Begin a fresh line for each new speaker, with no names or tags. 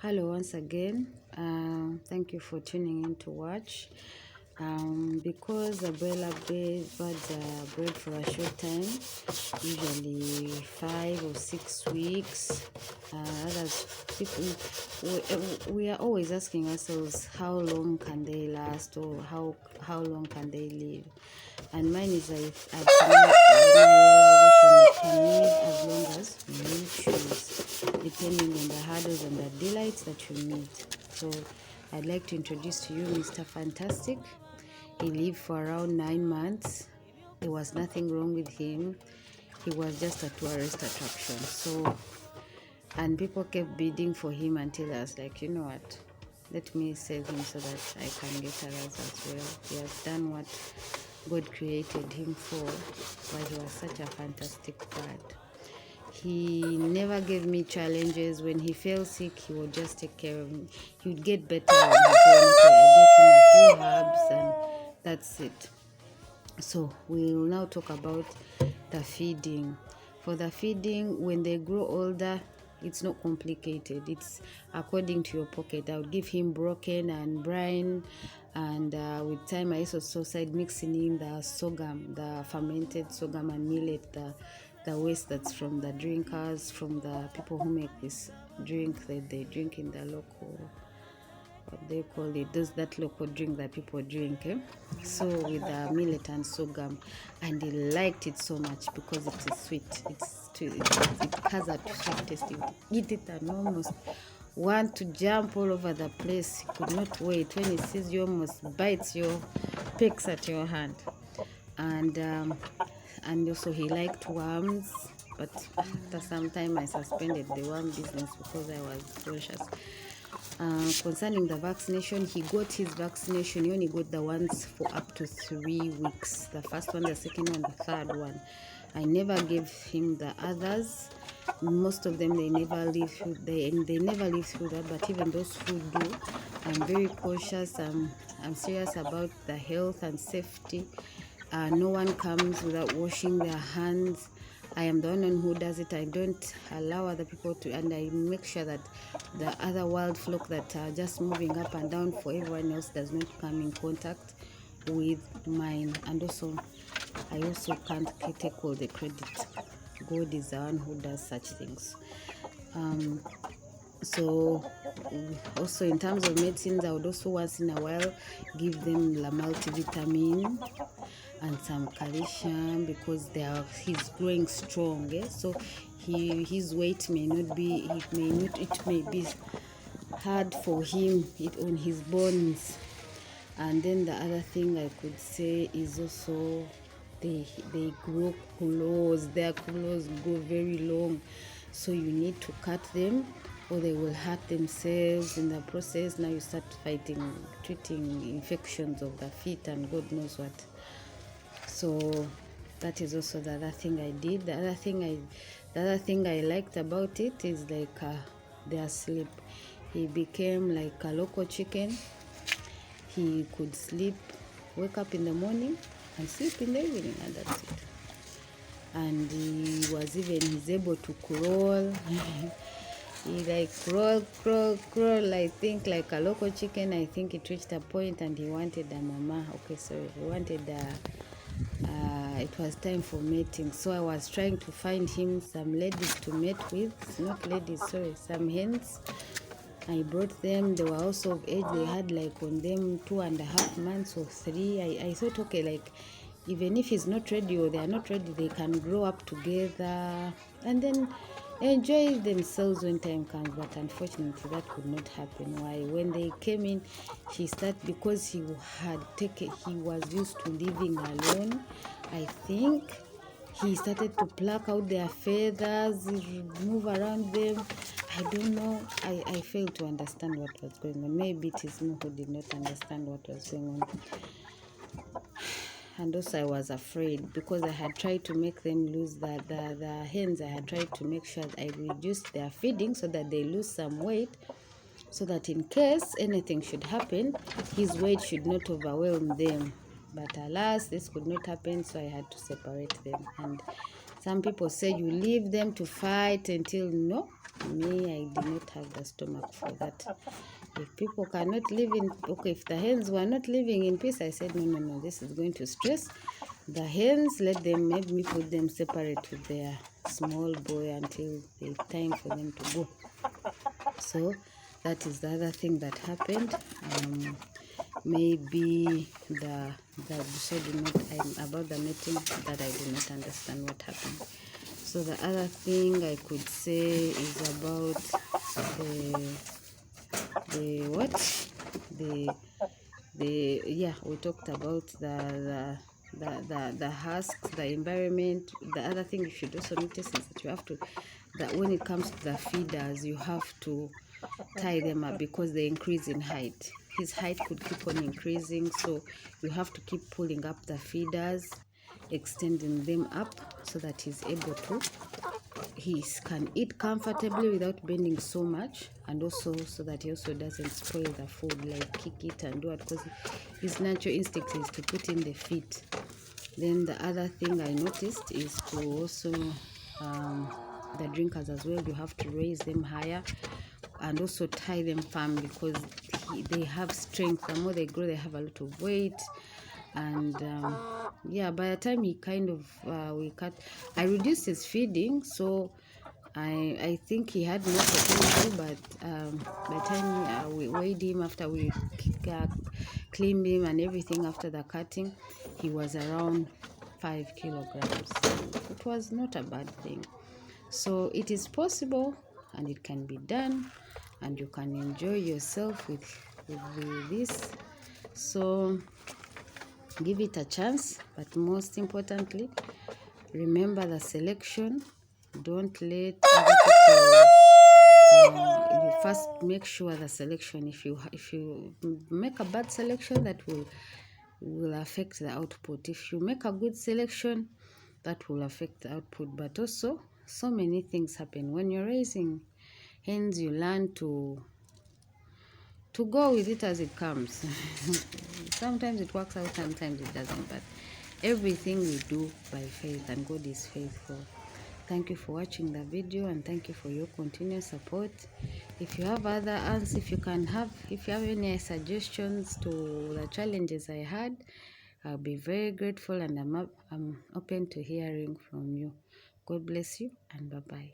Hello once again. Thank you for tuning in to watch. Because the broiler birds are bred for a short time, usually 5 or 6 weeks. Others people we are always asking ourselves how long can they last, or how long can they live. And mine is I've my realization can live as long as you choose, depending on the hurdles and the delights that you meet. So I'd like to introduce to you Mr. Fantastic. He lived for around 9 months. There was nothing wrong with him. He was just a tourist attraction. And people kept bidding for him until I was like, you know what? Let me save him so that I can get others as well. He has done what God created him for, but he was such a fantastic bird. He never gave me challenges. When he fell sick, he would just take care of me. He would get better on his own. Okay, I gave him a few herbs and that's it. So we will now talk about the feeding. For the feeding, when they grow older, it's not complicated. It's according to your pocket. I would give him broken and brine, and with time I also started mixing in the sorghum, the fermented sorghum and millet, the waste that's from the drinkers, from the people who make this drink that they drink in the local, what they call it, that local drink that people drink, so with the millet and sorghum. And he liked it so much because it is sweet. It has a sweet taste. You eat it and almost want to jump all over the place. He could not wait. When he sees you, almost bites your, picks at your hand. And also he liked worms, but after some time I suspended the worm business because I was cautious. Concerning the vaccination, he got his vaccination. He only got the ones for up to 3 weeks. The first one, the second one, the third one. I never gave him the others. Most of them, they never live through. They never live through that. But even those who do, I'm very cautious. I'm serious about the health and safety. No one comes without washing their hands. I am the one who does it. I don't allow other people to, and I make sure that the other wild flock that are just moving up and down for everyone else does not come in contact with mine. And also, I also can't take all the credit. God is the one who does such things. So also in terms of medicines, I would also once in a while give them the multivitamin and some calcium, because he's growing strong, so his weight may not be, it may be hard for him on his bones. And then the other thing I could say is also they grow claws. Their claws go very long, so you need to cut them or they will hurt themselves in the process. Now you start treating infections of the feet and God knows what. So that is also the other thing I did. The other thing I liked about it is like their sleep. He became like a local chicken. He could sleep, wake up in the morning and sleep in the evening, and that's it. And he's able to crawl. He like crawl, I think, like a local chicken. I think it reached a point and he wanted a mama. He wanted it was time for mating. So I was trying to find him some ladies to mate with. Not ladies, sorry, some hens. I brought them. They were also of age. They had like on them 2.5 months or 3. I thought, okay, like even if he's not ready or they are not ready, they can grow up together and then enjoy themselves when time comes. But unfortunately that could not happen. Why? When they came in, because he was used to living alone, I think he started to pluck out their feathers, move around them. I don't know. I failed to understand what was going on. Maybe it is me who did not understand what was going on. And also I was afraid because I had tried to make them lose the hens. I had tried to make sure that I reduced their feeding so that they lose some weight, so that in case anything should happen, his weight should not overwhelm them. But alas, this could not happen, so I had to separate them. And Some people say you leave them to fight until no. Me, I do not have the stomach for that. If people cannot live in, okay, if the hens were not living in peace, I said, no, this is going to stress the hens. Let them, make me put them separate with their small boy until it's time for them to go. So that is the other thing that happened. Maybe the said not about the mating, that I do not understand what happened. So the other thing I could say is about the what the yeah, we talked about the husks, the environment. The other thing you should also notice is that you have to, that when it comes to the feeders, you have to tie them up because they increase in height. His height could keep on increasing, so you have to keep pulling up the feeders, extending them up so that he's able to, he can eat comfortably without bending so much, and also so that he also doesn't spoil the food, like kick it and do it, because his natural instinct is to put in the feet. Then the other thing I noticed is to also the drinkers as well, you have to raise them higher and also tie them firm, because they have strength. The more they grow, they have a lot of weight. And yeah, by the time he kind of I reduced his feeding, so I think he had more potential, but by the time we weighed him, after we cleaned him and everything after the cutting, he was around 5 kilograms. It was not a bad thing. So it is possible and it can be done, and you can enjoy yourself with this. So give it a chance, but most importantly, remember the selection. Don't let other people, you first make sure the selection. If you make a bad selection, that will affect the output. If you make a good selection, that will affect the output. But also, so many things happen when you're raising hens. You learn to go with it as it comes. Sometimes it works out, sometimes it doesn't, but everything we do by faith, and God is faithful. Thank you for watching the video, and thank you for your continuous support. If you have other answers, if you have any suggestions to the challenges I had, I'll be very grateful, and I'm open to hearing from you. God bless you, and bye-bye.